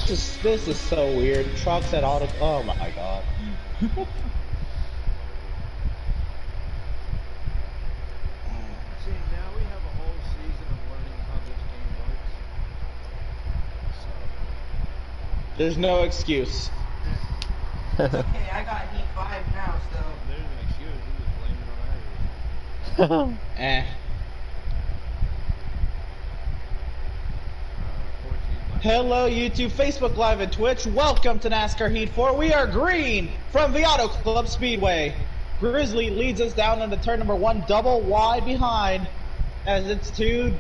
This is so weird. Trucks at auto. Oh my god. See, now we have a whole season of learning how this game works. So. There's no excuse. It's okay, I got Heat 5 now, so. There's an excuse. You just blame it on iRacing. Eh. 14 Hello YouTube, Facebook Live, and Twitch. Welcome to NASCAR Heat 4. We are green from the Auto Club Speedway. Grizzly leads us down into turn number 1, double wide behind, as it's two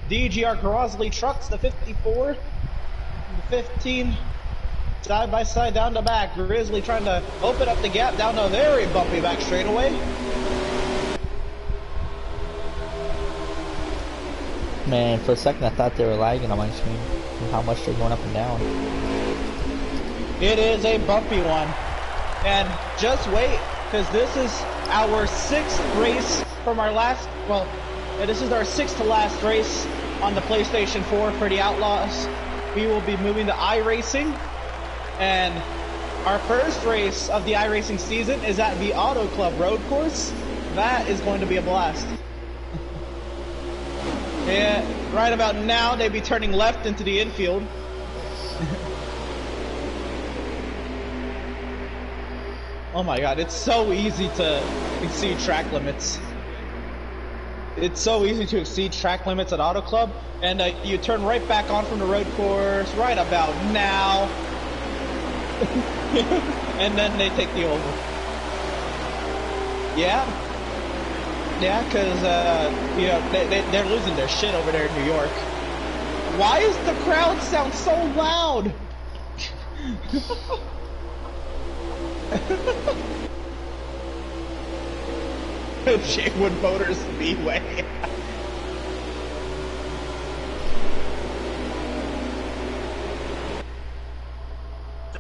DGR Crosley trucks, the 54, the 15, side by side down to back. Grizzly trying to open up the gap down a very bumpy back straightaway. Man, for a second I thought they were lagging on my screen. How much they're going up and down. It is a bumpy one. And just wait, because this is our 6th race from our last, well, this is our 6th to last race on the PlayStation 4 for the Outlaws. We will be moving to iRacing. And our first race of the iRacing season is at the Auto Club Road Course. That is going to be a blast. Yeah, right about now they'd be turning left into the infield. Oh my god, it's so easy to exceed track limits. It's so easy to exceed track limits at Auto Club, and you turn right back on from the road course right about now. And then they take the oval. Yeah. Yeah, because, you know, they're losing their shit over there in New York. Why is the crowd sound so loud? Shakewood Motors Speedway. So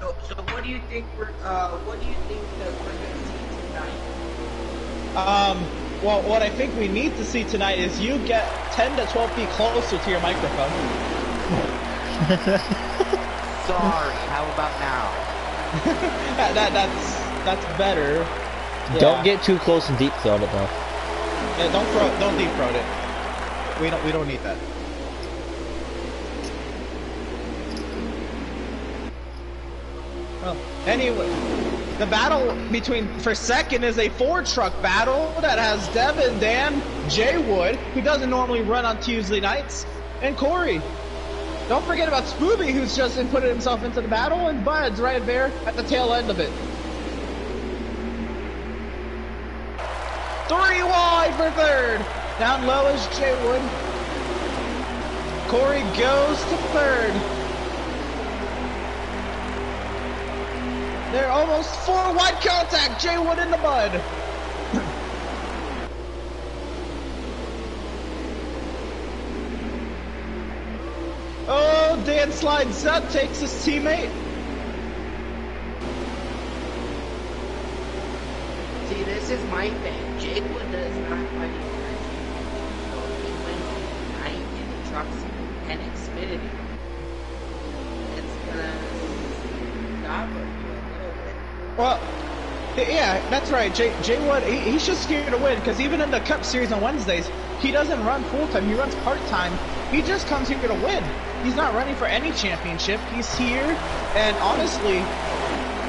what do you think we're that we're gonna see tonight? Well, what I think we need to see tonight is you get 10 to 12 feet closer to your microphone. Sorry, how about now? That's better. Yeah. Don't get too close and deep throat it though. Yeah, don't deep throat it. We don't need that. Well, anyway, the battle for second is a 4-truck battle that has Devin, Dan, Jay Wood, who doesn't normally run on Tuesday nights, and Corey. Don't forget about Spooby, who's just inputted himself into the battle, and Bud's right there at the tail end of it. 3 wide for third. Down low is Jay Wood. Corey goes to third. They're almost 4 wide contact. Jay Wood in the mud. Oh, Dan slides up, takes his teammate. See, this is my thing. Jake Wood does not fight for a championship, so if he wins tonight in the trucks and Xfinity, it's gonna stop him. Well, yeah, that's right. Jay Wood, he's just here to win, because even in the Cup Series on Wednesdays, he doesn't run full-time, he runs part-time. He just comes here to win. He's not running for any championship. He's here, and honestly,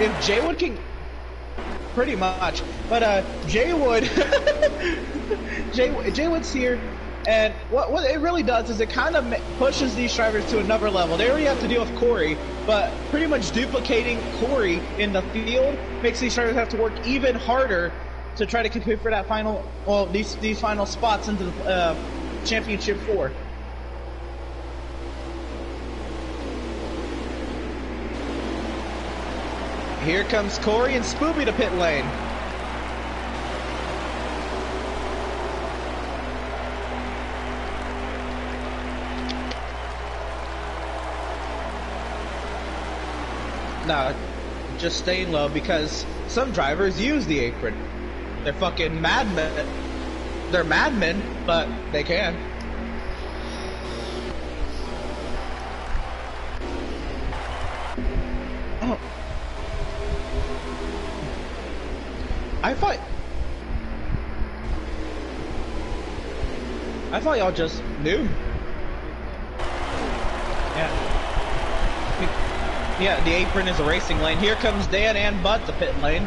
if Jay Wood can... Pretty much. But, Jay Wood... Jay Wood's here, and what it really does is it kind of pushes these drivers to another level. They already have to deal with Corey, but pretty much duplicating Corey in the field makes these drivers have to work even harder to try to compete for that final, well, these final spots into the Championship 4. Here comes Corey and Spooby to pit lane. No, just staying low because some drivers use the apron. They're fucking madmen. They're madmen, but they can. I thought y'all just knew. Yeah, the apron is a racing lane. Here comes Dan and Bud to pit lane.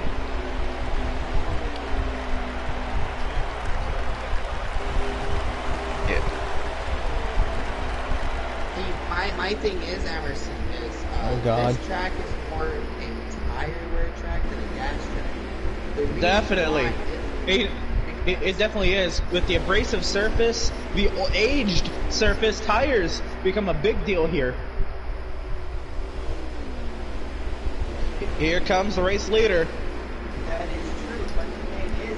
My thing is, Emerson, is oh God. this track is more a tire wear track than a gas track. Definitely. It definitely is. With the abrasive surface, the aged surface, tires become a big deal here. Here comes the race leader. That is true, but the thing is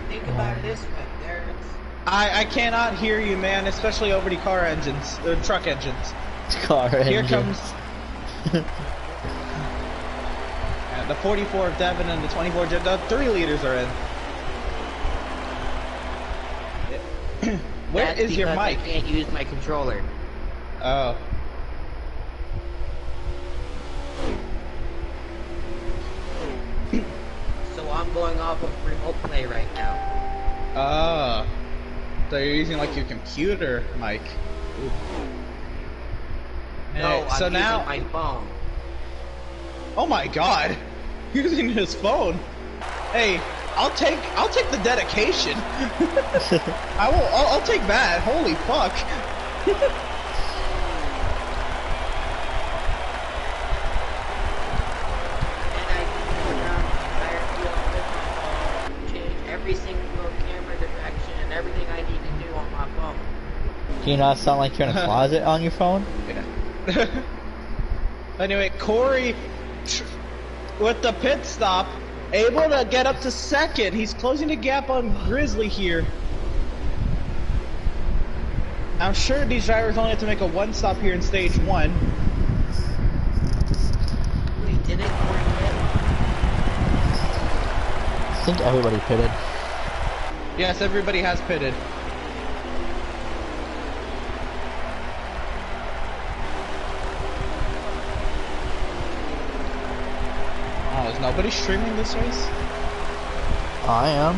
think about it this way. I cannot hear you, man, especially over the car engines, the truck engines. Car Here engines. comes the 44 of Devin and the 24 of the 3 leaders are in. Where is your mic? I can't use my controller. Oh. So I'm going off of remote play right now. So you're using like your computer mic. No, so I'm now, using my phone. Oh my God, using his phone. Hey, I'll take the dedication. I'll take that. Holy fuck. And I can go down the entire field with my phone, change every single camera direction and everything I need to do on my phone. Do you not sound like you're in a closet on your phone? Yeah. Anyway, Corey, with the pit stop, able to get up to second. He's closing the gap on Grizzly here. I'm sure these drivers only have to make a one stop here in stage 1. Wait, did it Corey pit? I think everybody pitted. Yes, everybody has pitted. Oh, is nobody streaming this race? I am.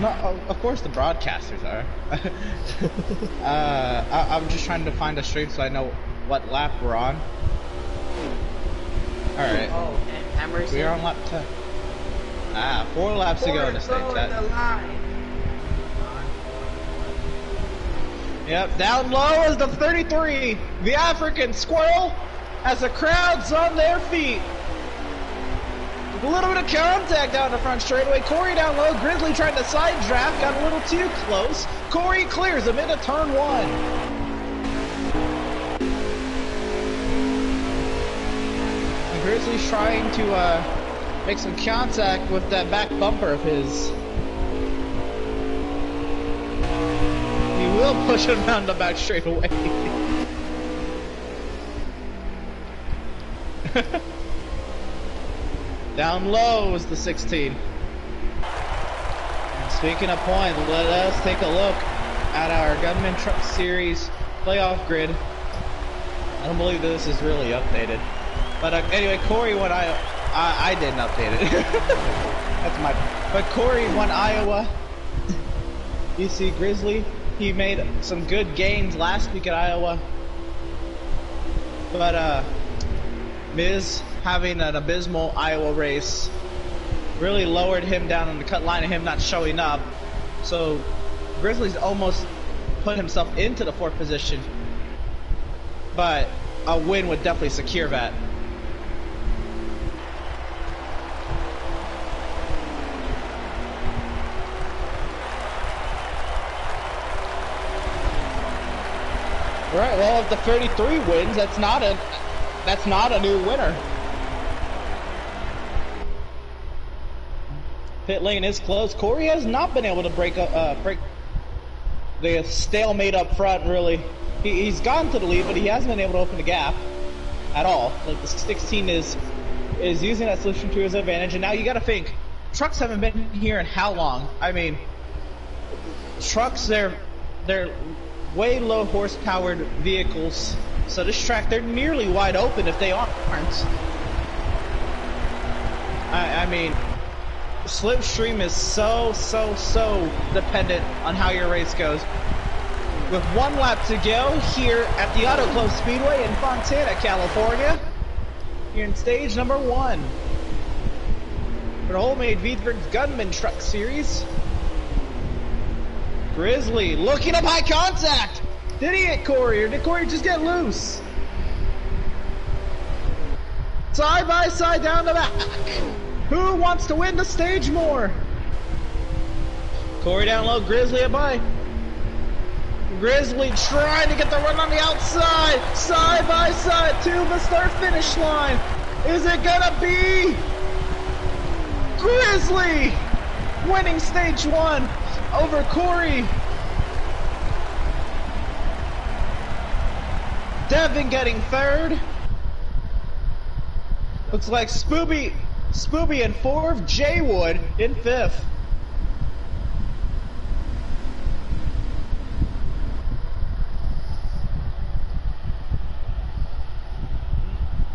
No, of course the broadcasters are. I'm just trying to find a stream so I know what lap we're on. Alright. Oh, and Emerson. We're on lap 10. 4 laps to go in the stage. Yep, down low is the 33. The African squirrel as the crowd's on their feet. A little bit of contact down the front straightaway. Corey down low. Grizzly tried to side draft, got a little too close. Corey clears him into turn 1. And Grizzly's trying to make some contact with that back bumper of his. He will push him down the back straightaway. Down low is the 16. And speaking of points, let us take a look at our Gunman Truck Series playoff grid. I don't believe this is really updated. But anyway, Corey won I didn't update it. That's my... But Corey won Iowa. You see Grizzly, he made some good gains last week at Iowa. But Miz having an abysmal Iowa race really lowered him down on the cut line and him not showing up. So Grizzly's almost put himself into the 4th position. But a win would definitely secure that. Right, well, if the 33 wins, that's not a new winner. Pit lane is closed. Corey has not been able to break the stalemate up front, really. He's gotten to the lead, but he hasn't been able to open the gap at all. Like, the 16 is using that solution to his advantage, and now you gotta think, trucks haven't been here in how long? I mean, trucks, they're way low horsepowered vehicles So this track, they're nearly wide open if they aren't. I mean, slipstream is so dependent on how your race goes. With 1 lap to go here at the Auto Club Speedway in Fontana, California, here in stage number 1 for the Wholemade Veedverks Gunman Truck Series. Grizzly looking up high contact. Did he hit Corey, or did Corey just get loose? Side by side down the back. Who wants to win the stage more? Corey down low, Grizzly by. Grizzly trying to get the run on the outside. Side by side to the start finish line. Is it gonna be Grizzly winning stage 1 over Corey? Devin getting 3rd. Looks like Spooby in 4th, Jay Wood in 5th.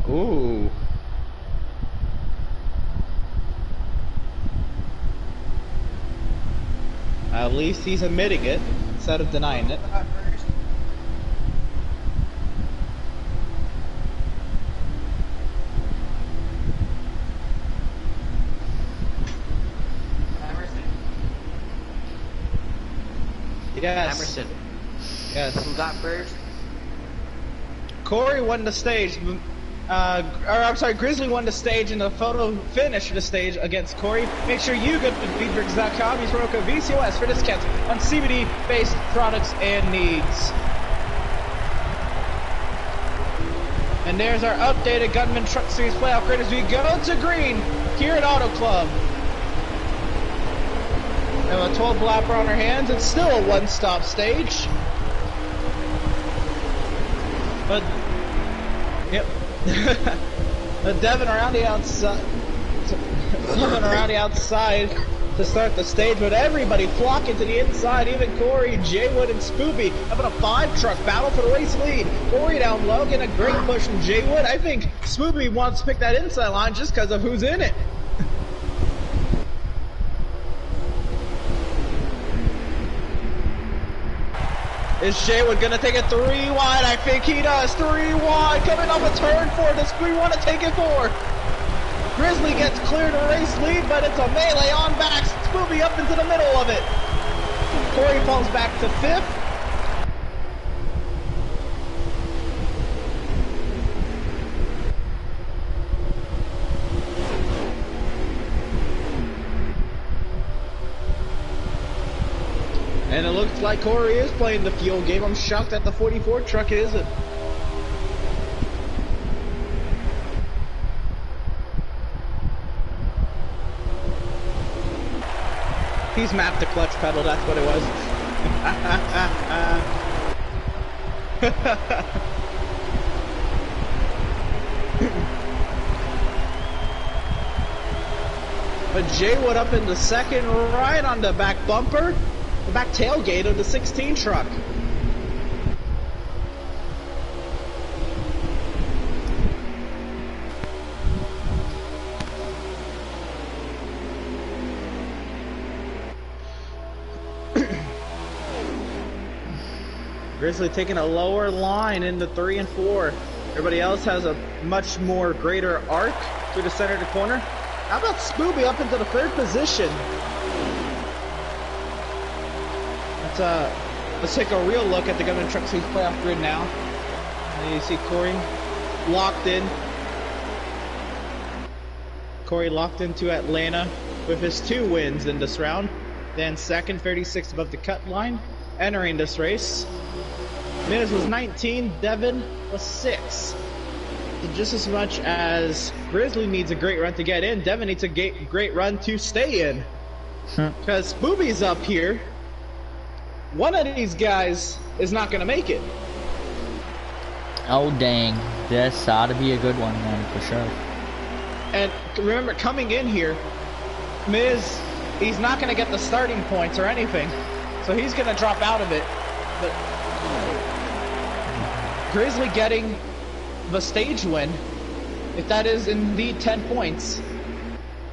Ooh. At least he's admitting it instead of denying it. Yes. Emerson. Yes. Who got first? Corey won the stage. I'm sorry, Grizzly won the stage in the photo finish of the stage against Corey. Make sure you go to veedverks.com. Use promo code VCOS for discounts on CBD-based products and needs. And there's our updated Gunman Truck Series playoff grid as we go to green here at Auto Club. We have a 12 lapper on our hands. It's still a one-stop stage. But, yep. But Devin around the outside. Devin around the outside to start the stage, but everybody flocking to the inside. Even Corey, Jaywood, and Spoopy having a 5-truck battle for the race lead. Corey down low, getting a great push from Jaywood. I think Spoopy wants to pick that inside line just because of who's in it. Is Jaywood gonna take it 3 wide? I think he does. 3 wide, coming up a turn 4. Does we want to take it 4? Grizzly gets clear to race lead, but it's a melee on back. Spoopy up into the middle of it. Corey falls back to 5th. And it looks like Corey is playing the fuel game. I'm shocked that the 44 truck isn't. He's mapped the clutch pedal, that's what it was. But Jaywood up in the second, right on the back bumper. The back tailgate of the 16 truck. Grizzly taking a lower line in the 3 and 4. Everybody else has a much more greater arc through the center of the corner. How about Spoopy up into the 3rd position? Let's take a real look at the Gunman Truck Series playoff grid now. And you see Corey locked in. Corey locked into Atlanta with his 2 wins in this round. Then second, 36 above the cut line, entering this race. Miz was 19, Devin was 6. So just as much as Grizzly needs a great run to get in, Devin needs a great run to stay in. Because Booby's up here. One of these guys is not going to make it. Oh, dang. This ought to be a good one, man, for sure. And remember, coming in here, Miz, he's not going to get the starting points or anything. So he's going to drop out of it. But Grizzly getting the stage win, if that is indeed 10 points,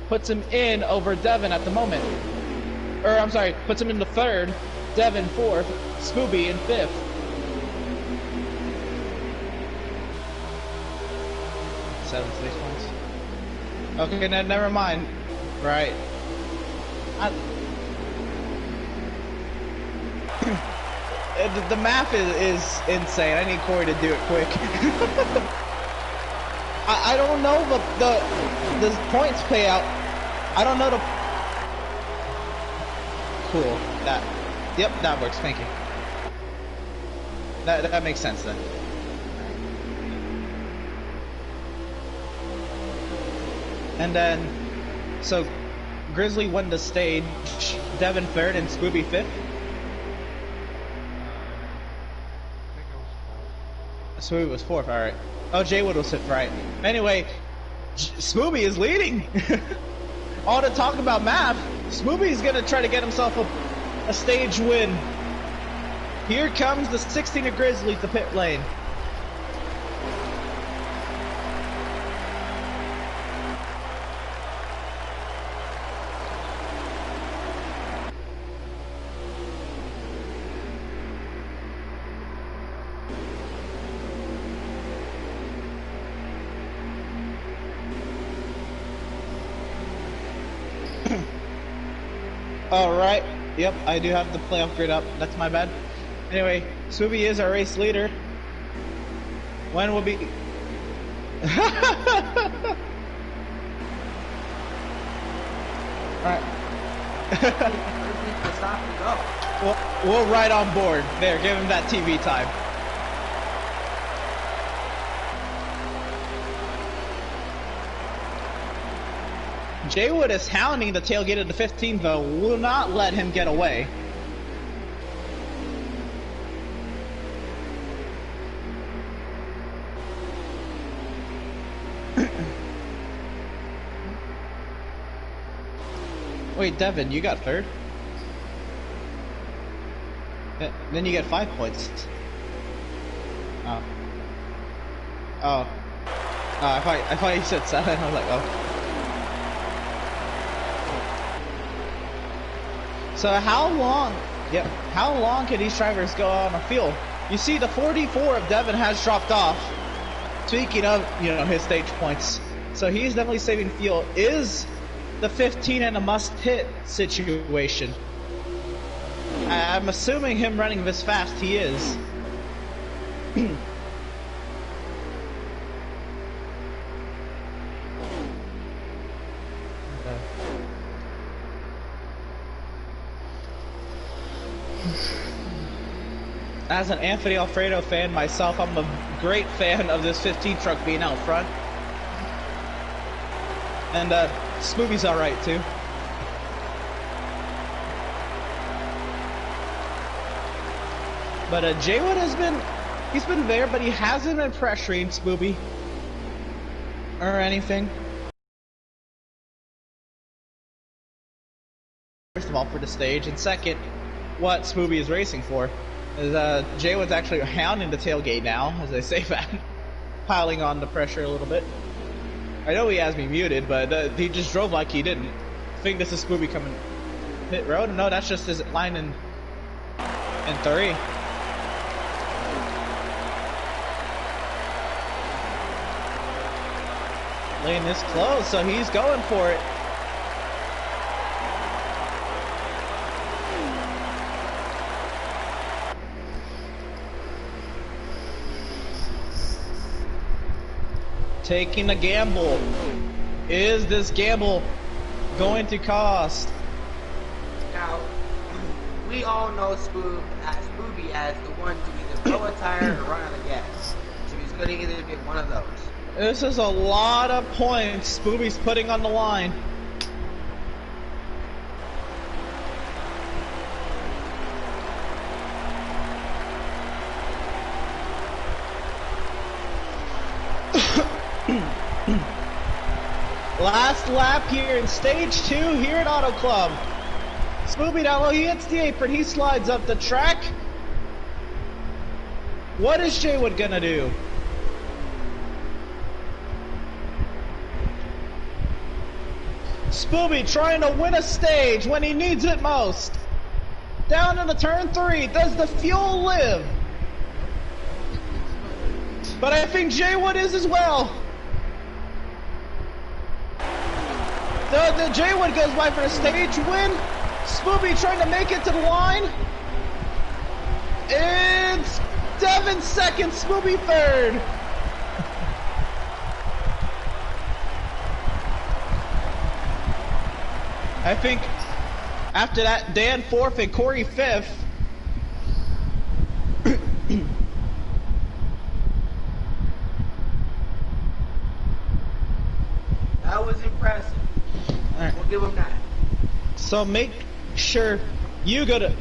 puts him in over Devin at the moment. Or, I'm sorry, puts him in the third, Devin fourth, Scooby in fifth. Seven stage points. Okay, never mind. Right. The math is insane. I need Corey to do it quick. I don't know the points payout. I don't know the. Cool. Yep, that works. Thank you. That makes sense then. And then, so Grizzly won the stage, Devin third, and Scooby fifth. Smoothie was fourth, alright. Oh, Jaywood was fifth, right. Anyway, Smoothie is leading! All to talk about math, Smoothie's gonna try to get himself a stage win. Here comes the 16 of Grizzlies to pit lane. Alright, yep, I do have the playoff grid up. That's my bad. Anyway, Swooby is our race leader. When will be... Alright. We'll ride on board. There, give him that TV time. Jaywood is hounding the tailgate of the 15th, though. Will not let him get away. Wait, Devin, you got third? Then you get 5 points. Oh. Oh. I thought you said 7. I was like, oh. So how long can these drivers go on the field? You see, the 44 of Devin has dropped off. Speaking of, his stage points. So he's definitely saving fuel. Is the 15 in a must-hit situation? I'm assuming him running this fast, he is. As an Anthony Alfredo fan myself, I'm a great fan of this 15 truck being out front. And Smoothie's alright too. But Jaywood he's been there, but he hasn't been pressuring Smoothie or anything. First of all, for the stage, and second, what Smoothie is racing for. Is Jaywood's actually hounding the tailgate now, as I say that, piling on the pressure a little bit. I know he has me muted, but he just drove like he didn't. I think this is Scooby coming pit road. No, that's just his line in 3. Lane this close, so he's going for it. Taking a gamble. Is this gamble going to cost? Now, we all know Scooby as the one to either blow a tire or run out of gas. So he's going to either get one of those. This is a lot of points Scooby's putting on the line. Last lap here in stage 2 here at Auto Club. Scooby down low, he hits the apron, he slides up the track. What is Jaywood gonna do? Spooby trying to win a stage when he needs it most. Down into turn 3. Does the fuel live? But I think Jaywood is as well. The Jaywood goes by for a stage win. Spooby trying to make it to the line. It's Devin second, Spooby third. I think after that, Dan fourth and Corey fifth. That was impressive. Right. We'll give him that. So make sure you go to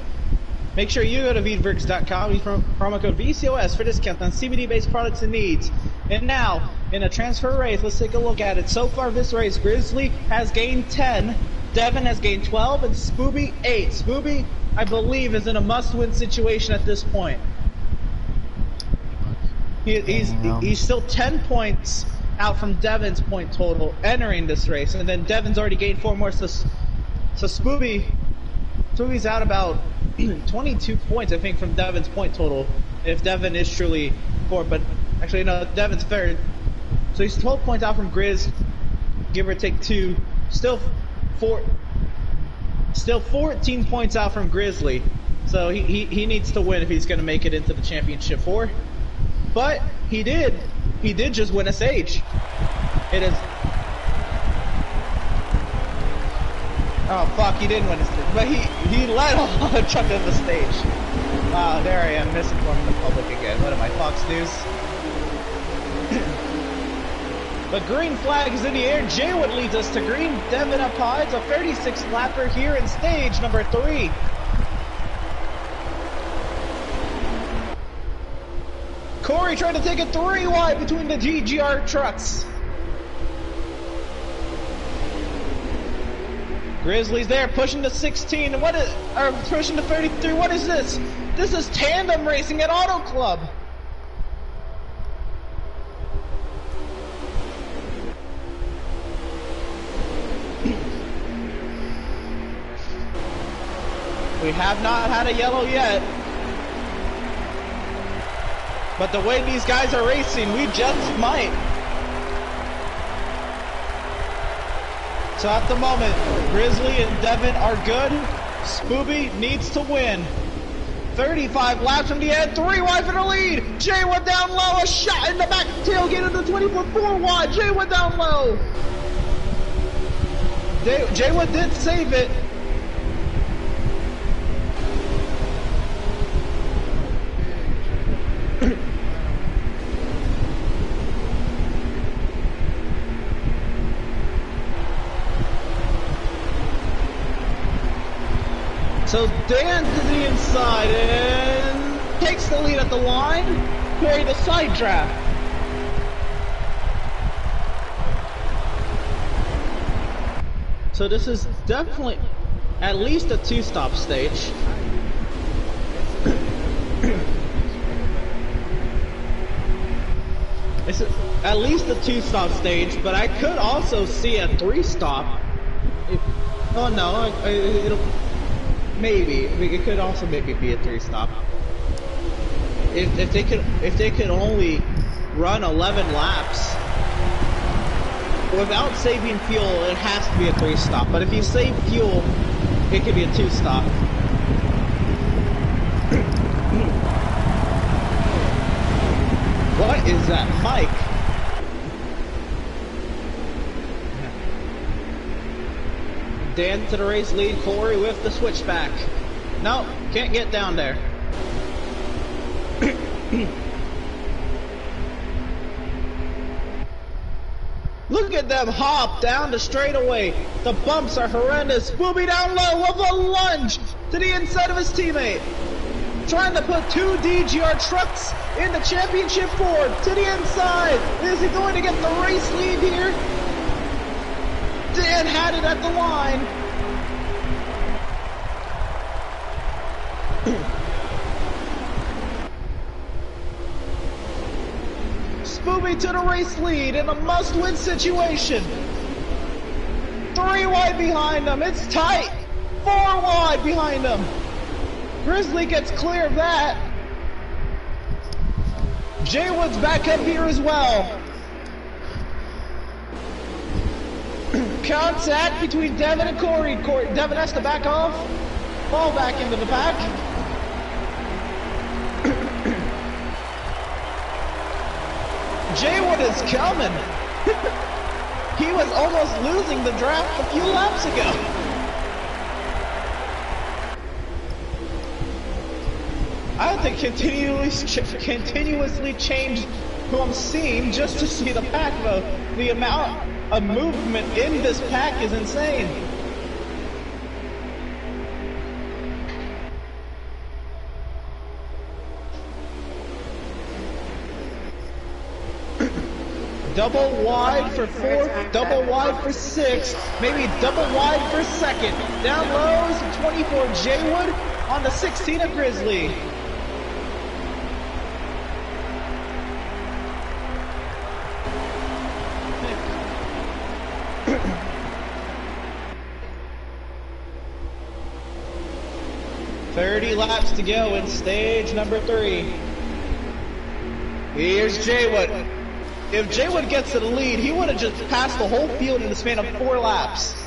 veedverks.com. Use promo code VCOS for discounts on CBD-based products and needs. And now, in a transfer race, let's take a look at it. So far this race, Grizzly has gained 10, Devin has gained 12, and Spooby 8. Spooby, I believe, is in a must-win situation at this point. He's still 10 points out from Devin's point total entering this race, and then Devin's already gained 4 more. So Spooby's out about 22 points, I think, from Devin's point total. If Devin is truly 4th, but actually no, Devin's 3rd. So he's 12 points out from Grizz, give or take 2. Still 14 points out from Grizzly. So he needs to win if he's going to make it into the championship 4. But he did just win a stage. It is. Oh fuck, he didn't win a stage, but he led on a chunk of the stage. There I am, misinforming the public again. What am I, Fox News? The green flag is in the air. Jaywood leads us to green. Devin up high. It's a 36 lapper here in stage number 3. Corey trying to take it 3 wide between the GGR trucks. Grizzly's there, pushing to 16. Pushing to 33. What is this? This is tandem racing at Auto Club. We have not had a yellow yet. But the way these guys are racing, we just might. So at the moment, Grizzly and Devin are good. Spooby needs to win. 35 laps from the end, 3 wide for the lead. Jaywood down low, a shot in the back tailgate of the 24, 4 wide. Jaywood down low. Jaywood did save it. So Dan to the inside and takes the lead at the line. Corey the side draft. So this is definitely at least a 2-stop stage. It's at least a 2-stop stage, but I could also see a 3-stop. Oh no, it'll. Maybe it could also maybe be a 3-stop. If they could only run 11 laps without saving fuel, it has to be a 3-stop. But if you save fuel, it could be a 2-stop. What is that mic? Dan to the race lead, Corey with the switchback. No, can't get down there. Look at them hop down the straightaway. The bumps are horrendous. Spooby down low with a lunge to the inside of his teammate. Trying to put 2 DGR trucks in the championship 4 to the inside. Is he going to get the race lead here? Dan had it at the line. Spoopy to the race lead in a must-win situation. 3 wide behind them. It's tight. 4 wide behind them. Grizzly gets clear of that. Jay Wood's back up here as well. Contact between Devin and Corey. Devin has to back off. Fall back into the pack. Jay Wood is coming. He was almost losing the draft a few laps ago. I have to continuously change who I'm seeing just to see the pack though. The amount of movement in this pack is insane. Double wide for 4th, double wide for 6th, maybe double wide for 2nd. Down low is 24 Jaywood on the 16 of Grizzly. $30 laps to go in stage number 3. Here's Jaywood. If Jaywood gets to the lead, he would have just passed the whole field in the span of 4 laps.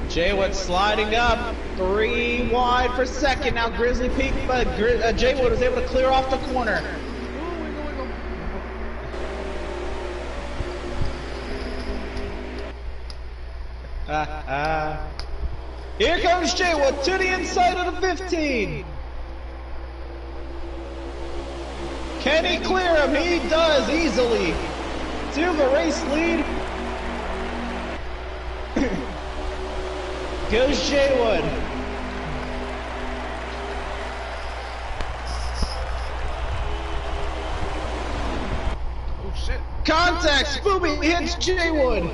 Jaywood sliding up, 3 wide for 2nd. Now Grizzly peaked, but Jaywood was able to clear off the corner. Here comes Jaywood to the inside of the 15. Can he clear him? He does easily. To the race lead goes Jaywood. Oh shit. Contact! Spoopy hits Jaywood.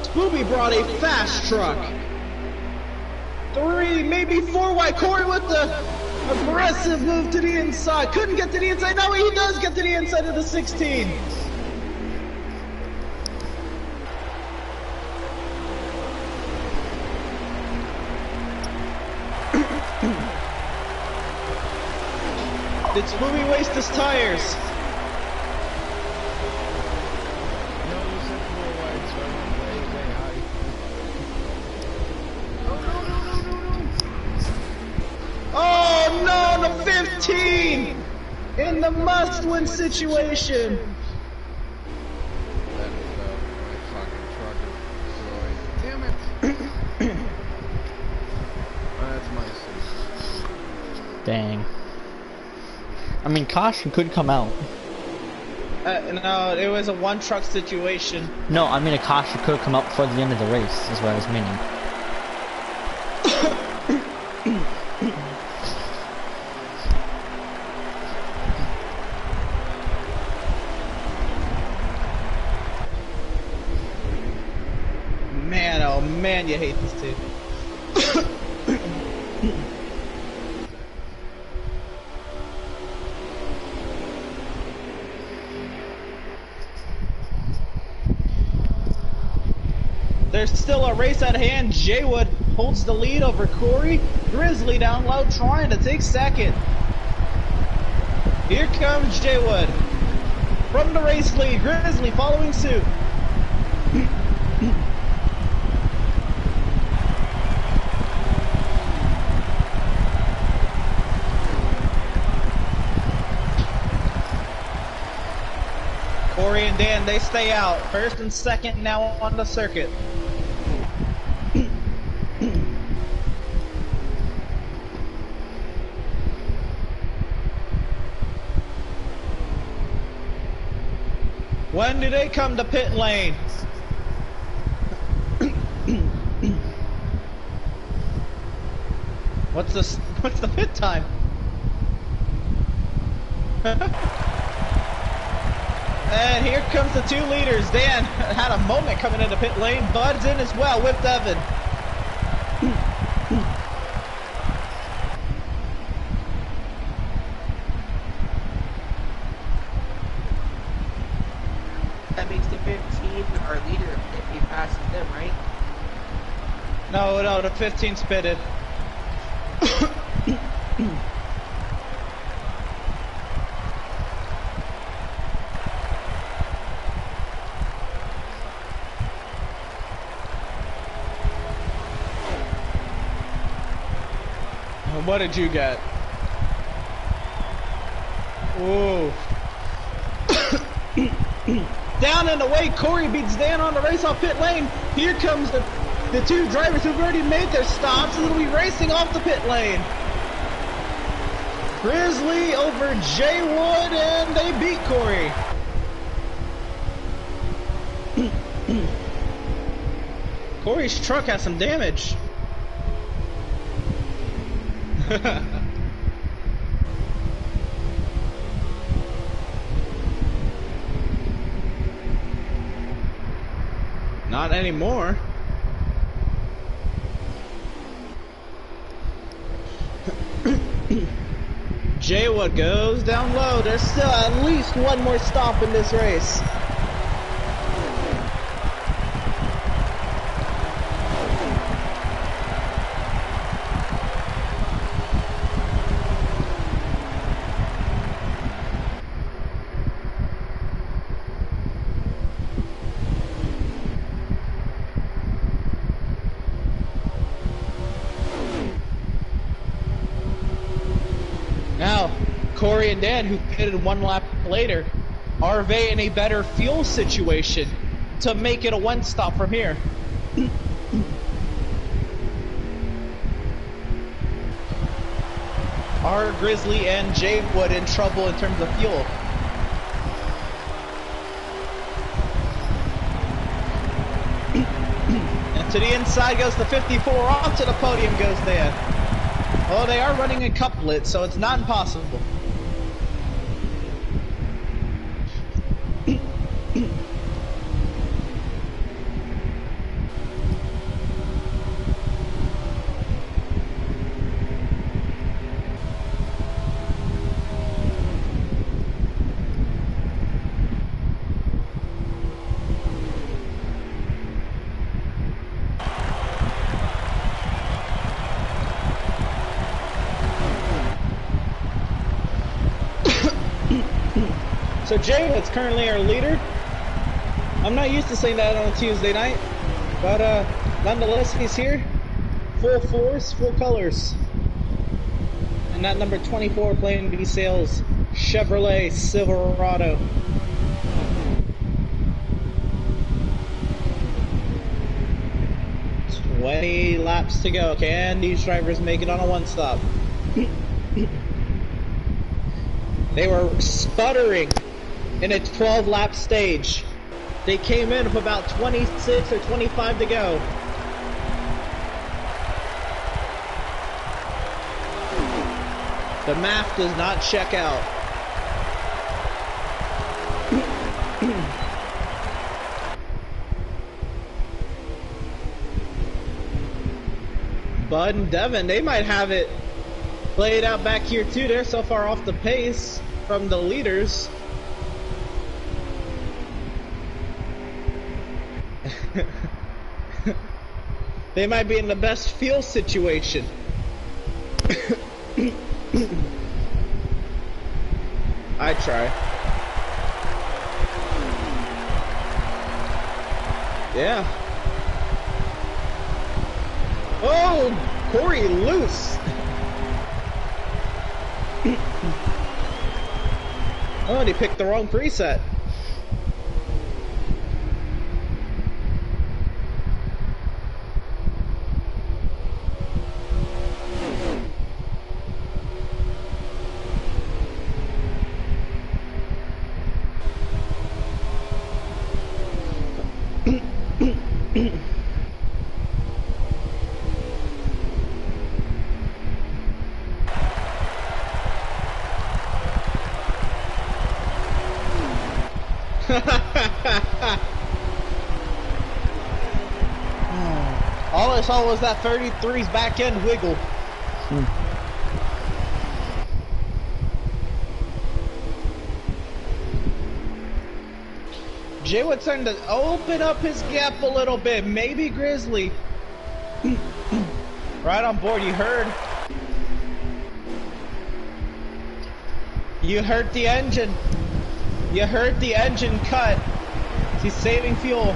Spoopy brought a fast truck. 3, maybe 4 wide. Corey with the aggressive move to the inside. Couldn't get to the inside. No, he does get to the inside of the 16. Did Spoopy waste his tires? Oh no, the 15! In the must-win situation. That my fucking truck is destroyed. Damn it! That's my sister. Dang. I mean, caution could come out. No, it was a one-truck situation. No, I mean a caution could come out before the end of the race, is what I was meaning. Man, oh man, you hate this team. There's still a race at hand. Jaywood holds the lead over Corey. Grizzly down low trying to take 2nd. Here comes Jaywood. From the race lead, Grizzly following suit. Corey and Dan, they stay out. 1st and 2nd now on the circuit. When do they come to pit lane? What's the pit time? And here comes the 2 leaders. Dan had a moment coming into pit lane. Bud's in as well with Devin. That makes the 15 our leader if he passes them, right? No, the 15's pitted. What did you get? Ooh. Down and away, Corey beats Dan on the race off pit lane. Here comes the 2 drivers who've already made their stops and will be racing off the pit lane. Grizzly over Jay Wood, and they beat Corey. Corey's truck has some damage. Not anymore. Jaywood goes down low. There's still at least one more stop in this race. Now, Corey and Dan, who pitted 1 lap later, are they in a better fuel situation to make it a 1 stop from here? Are Grizzly and Jay Wood in trouble in terms of fuel? And to the inside goes the 54, off to the podium goes Dan. Oh, they are running a couplet, so it's not impossible. So Jay is currently our leader. I'm not used to saying that on a Tuesday night, but nonetheless, he's here. Full force, full colors. And that number 24 Plan B Sales Chevrolet Silverado. "20 laps to go. Can these drivers make it on a 1 stop?" They were sputtering in a 12-lap stage. They came in with about 26 or 25 to go. The math does not check out. Bud and Devin, they might have it played out back here too. They're so far off the pace from the leaders. They might be in the best fuel situation. I try. Yeah. Oh, Corey loose. Oh, and he picked the wrong preset. All I saw was that 33's back end wiggle. Jay would trying to open up his gap a little bit. Maybe Grizzly. Right on board, you heard. You heard the engine. You heard the engine cut. He's saving fuel.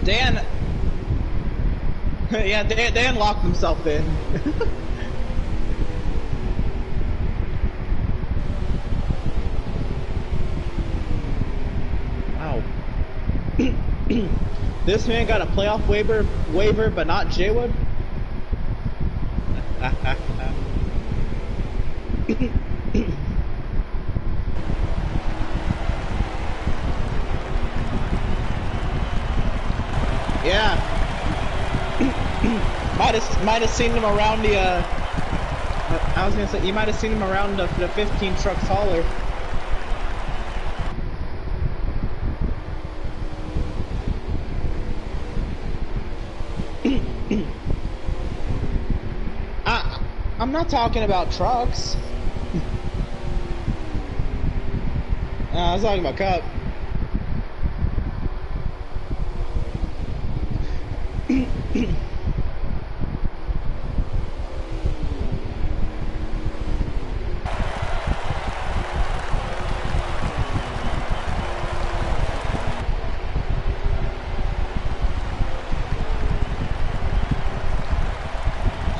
Dan, yeah, Dan locked himself in. Wow. This man got a playoff waiver, but not Jaywood. Yeah. might have seen him around the I was gonna say you might have seen him around the 15 trucks hauler. I'm not talking about trucks. I was talking about Cup.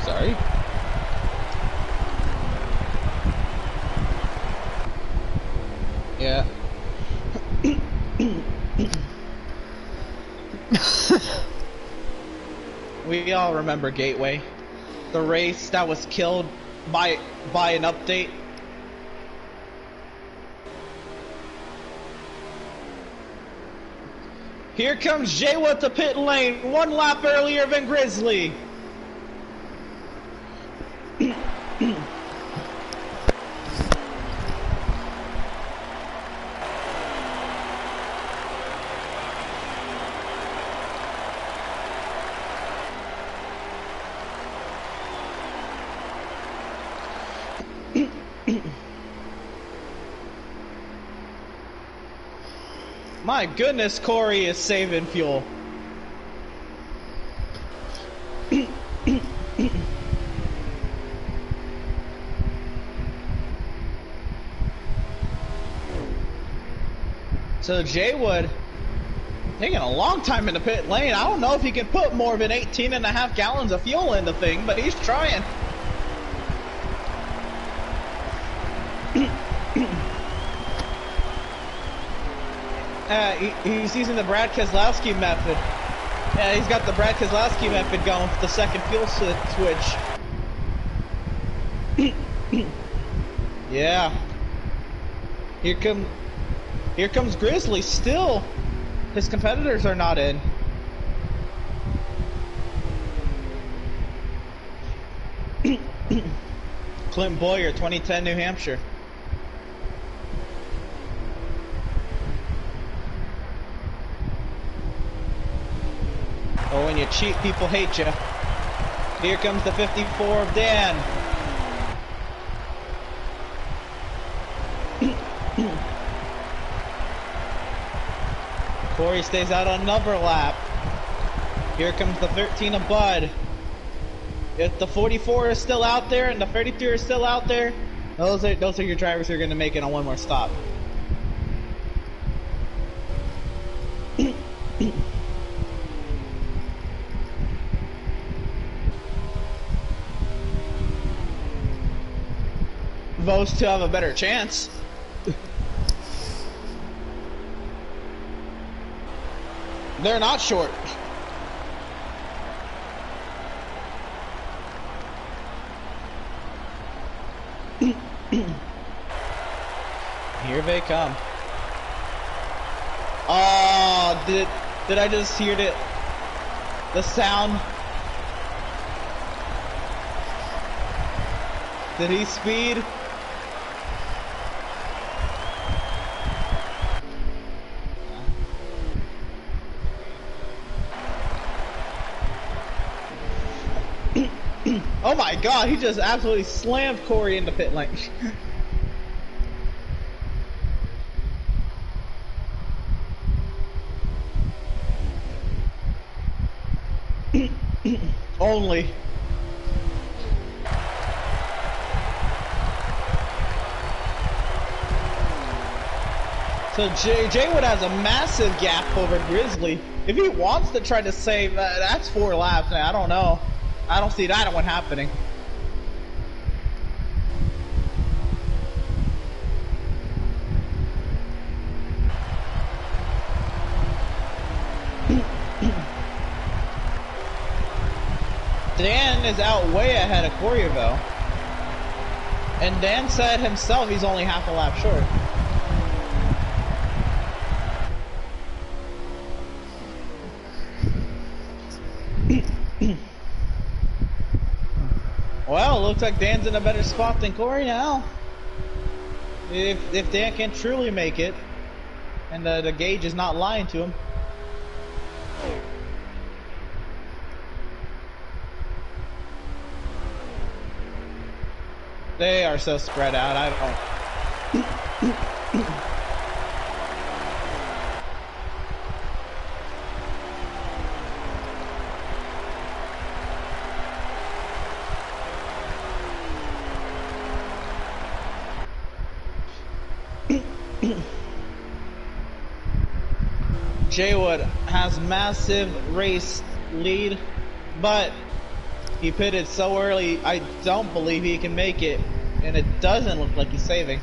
Sorry. Yeah. We all remember Gateway, the race that was killed by an update. Here comes Jay with the pit lane, one lap earlier than Grizzly. My goodness, Corey is saving fuel. So Jaywood taking a long time in the pit lane. I don't know if he can put more than 18.5 gallons of fuel in the thing, but he's trying. He's using the Brad Keselowski method. Yeah, he's got the Brad Keselowski method going with the second fuel switch. Yeah. Here comes Grizzly. Still, his competitors are not in. Clint Boyer, 2010 New Hampshire. Oh, when you cheat, people hate you. Here comes the 54 of Dan. Corey stays out another lap. Here comes the 13 of Bud. If the 44 is still out there and the 33 is still out there, those are your drivers who are going to make it on one more stop. Those two have a better chance. They're not short. Here they come. Oh, did I just hear it? The sound. Did he speed? Oh my god, he just absolutely slammed Corey into pit lane. Only. So Jaywood has a massive gap over Grizzly. If he wants to try to save, that's 4 laps. Now, I don't know. I don't see that one happening. Dan is out way ahead of Corey though. And Dan said himself he's only half a lap short. Well, looks like Dan's in a better spot than Corey now. If Dan can truly make it, and the gauge is not lying to him. They are so spread out, I don't... Jaywood has massive race lead, but he pitted so early, I don't believe he can make it, and it doesn't look like he's saving.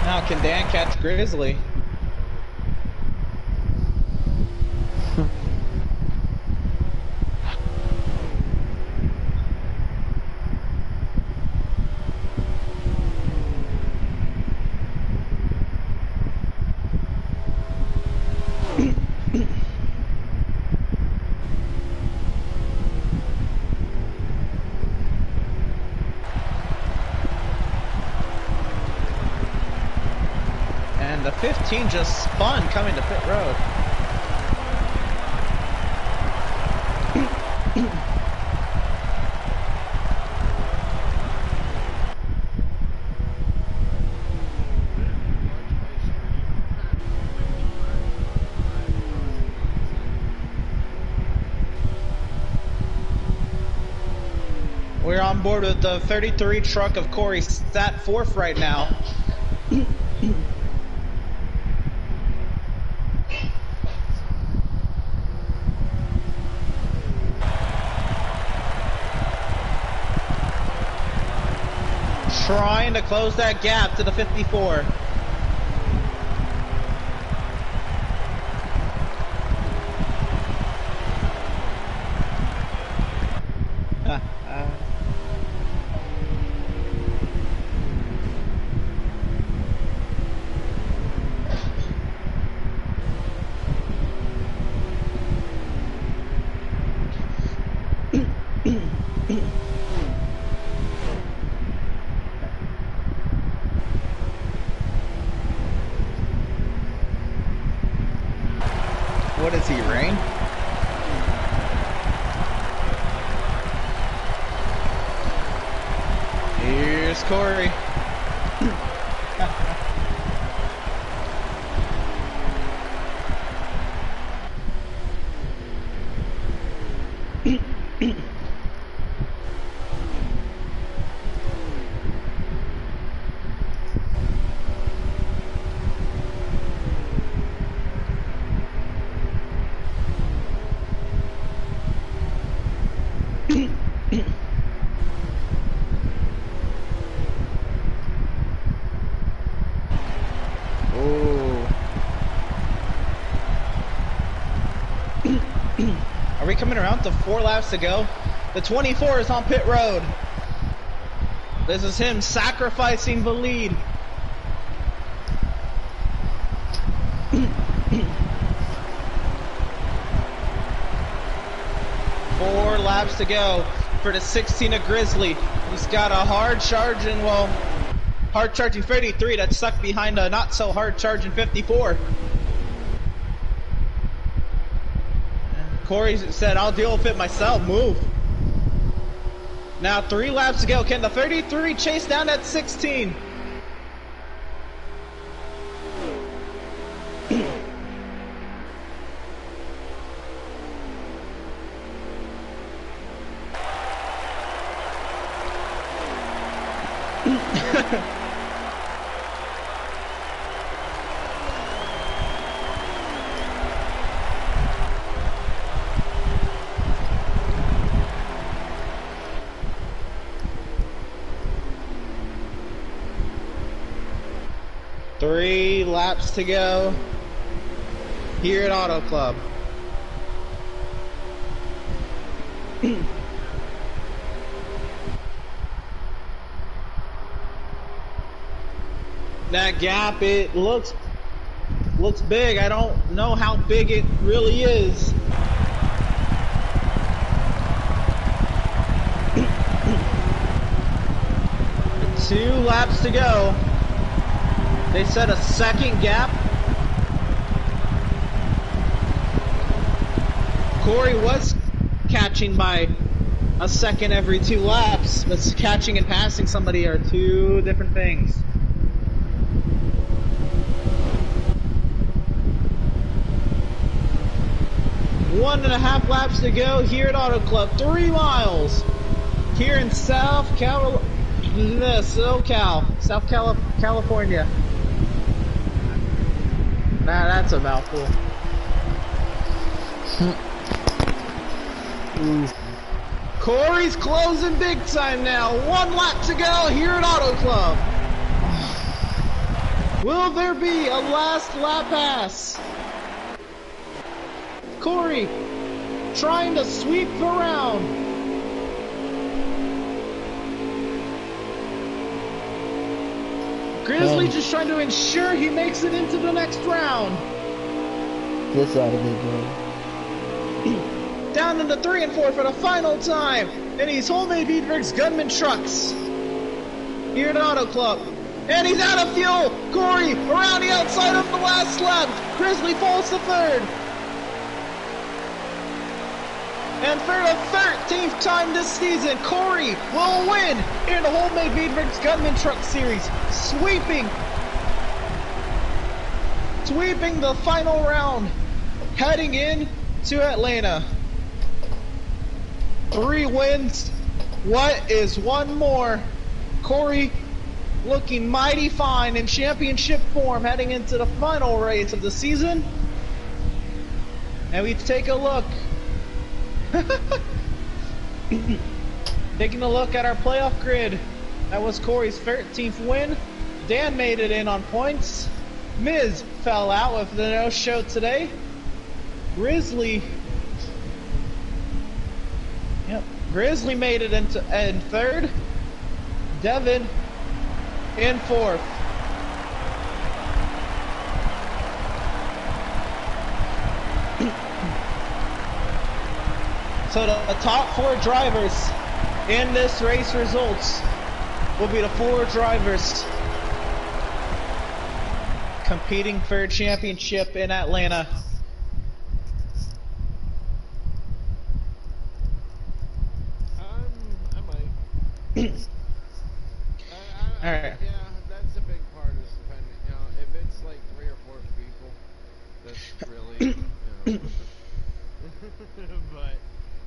Now can Dan catch Grizzly? And the 15 just spun coming to pit road. We're on board with the 33 truck of Corey, sat 4th right now. Trying to close that gap to the 54. What is he, Rain? Here's Corey. Ooh. Are we coming around to 4 laps to go? The 24 is on pit road. This is him sacrificing the lead. Four laps to go for the 16 of Grizzly. He's got a hard charging 33 that's stuck behind a not so hard charging 54. Corey said, I'll deal with it myself, move. Now 3 laps to go. Can the 33 chase down that 16? Three laps to go here at Auto Club. That gap, it looks big. I don't know how big it really is. Two laps to go. They set a second gap. Corey was catching by a second every 2 laps, but catching and passing somebody are 2 different things. One and a half laps to go here at Auto Club. 3 miles here in South California. Nah, that's a mouthful. Corey's closing big time now. 1 lap to go here at Auto Club. Will there be a last lap pass? Corey trying to sweep the round. Grizzly just trying to ensure he makes it into the next round. This ought to be good. Down into 3 and 4 for the final time. And he's Wholemade Veedverks Gunman Trucks here at Auto Club. And he's out of fuel. Corey around the outside of the last lap. Grizzly falls to 3rd. And for the 13th time this season, Corey will win in the Wholemade Veedverks Gunman Truck Series, sweeping the final round, heading in to Atlanta. 3 wins. What is 1 more? Corey looking mighty fine in championship form, heading into the final race of the season. And we take a look. Taking a look at our playoff grid, that was Corey's 13th win. Dan made it in on points. Miz fell out with the no-show today. Grizzly made it in 3rd. Devin in 4th. So the top 4 drivers in this race results will be the 4 drivers competing for a championship in Atlanta. I might. Alright. Yeah, that's a big part is depending, if it's like 3 or 4 people, that's really, but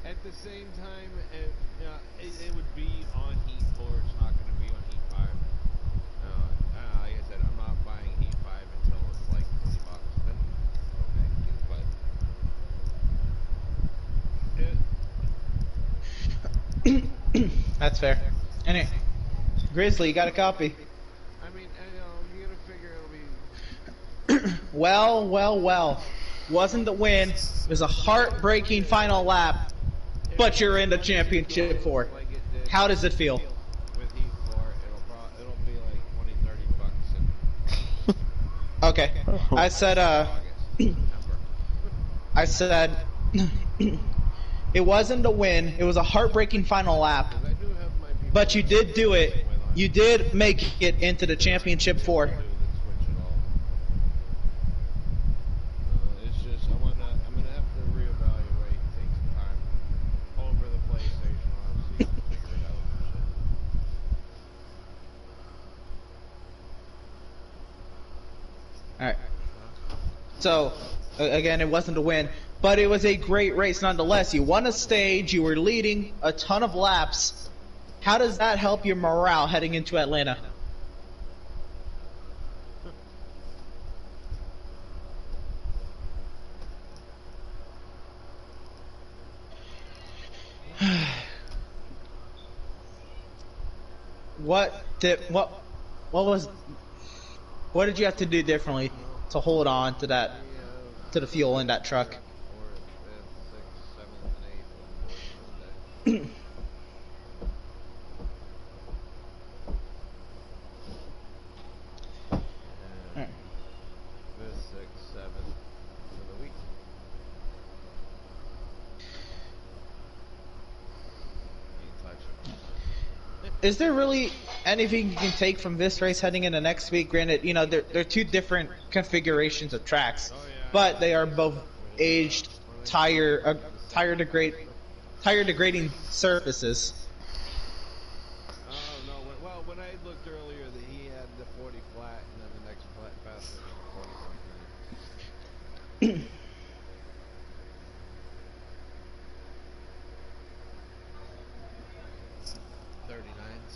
at the same time, it would be on Heat 4, it's not going to be on Heat 5. Like I said, I'm not buying Heat 5 until it's like $20, then okay, but... That's fair. Anyway, Grizzly, you got a copy. I mean, you gotta figure it'll be Well. Wasn't the win. It was a heartbreaking final lap, but you're in the championship 4. Like it did How does it feel? with Heat 4, it'll be like 20, 30 bucks in Okay. I said, August, September. I said, it wasn't a win. It was a heartbreaking final lap, 'Cause I do have my people but you did do it. You did make it into the championship 4. do that switch at all. It's just I'm gonna have to reevaluate, take some time over the PlayStation. I'll see, figure it out. All right. So, again, it wasn't a win, but it was a great race nonetheless. You won a stage. You were leading a ton of laps. How does that help your morale heading into Atlanta? What did you have to do differently to hold on to that, to the fuel in that truck? 4th, 5th, 6th, 7th, and 8th. Alright. 5th, 6th, 7th for the week. Is there really anything you can take from this race heading into next week? Granted, you know, they're two different configurations of tracks, but they are both aged, tire degrading surfaces. Oh no! Well, when I looked earlier, that he had the 40 flat, and then the next flat faster was 40. 39s,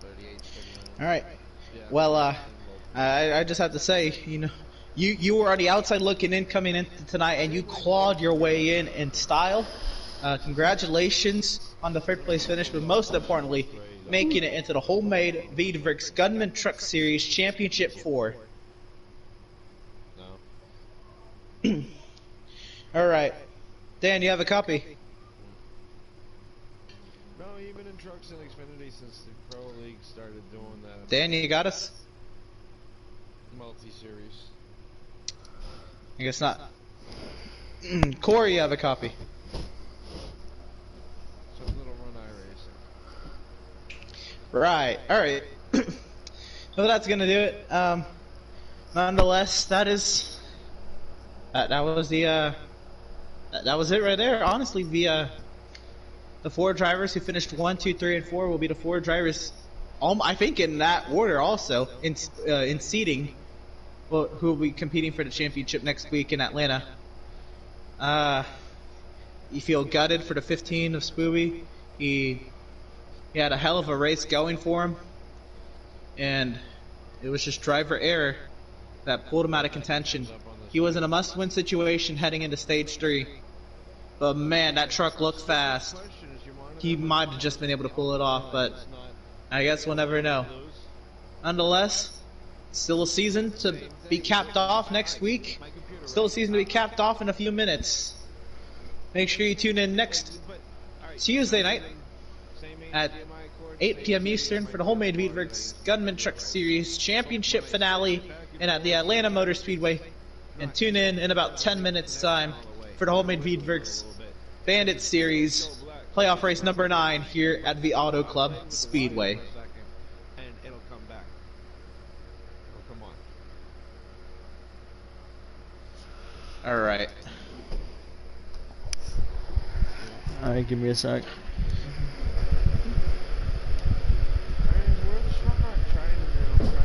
38s, 39s. All right. Yeah. Well, I just have to say, you know, you were on the outside looking in coming into tonight, and you clawed your way in style. Congratulations on the third place finish, but most importantly, making it into the Wholemade Veedverks Gunman Truck Series Championship 4. No. All right, Dan, you have a copy. No, even in trucks and Xfinity since the Pro League started doing that. Dan, you got us? Multi-series. I guess not. Corey, you have a copy. Some little run iRacing. Right. All right. Well, that's gonna do it. Nonetheless, that was it right there. Honestly, the 4 drivers who finished 1, 2, 3, and 4 will be the 4 drivers. I think in that order also in seeding. Well, who will be competing for the championship next week in Atlanta. You feel gutted for the 15 of Spooby. He had a hell of a race going for him, and it was just driver error that pulled him out of contention. He was in a must-win situation heading into stage 3, but man, that truck looked fast. He might have just been able to pull it off, but I guess we'll never know. Nonetheless, still a season to be capped off next week. Still a season to be capped off in a few minutes. Make sure you tune in next Tuesday night at 8 p.m. Eastern for the Wholemade Veedverks Gunman Truck Series Championship finale and at the Atlanta Motor Speedway. And tune in about 10 minutes time for the Wholemade Veedverks Bandit Series playoff race number 9 here at the Auto Club Speedway. And it'll come back. It'll come on. Alright. Alright, give me a sec.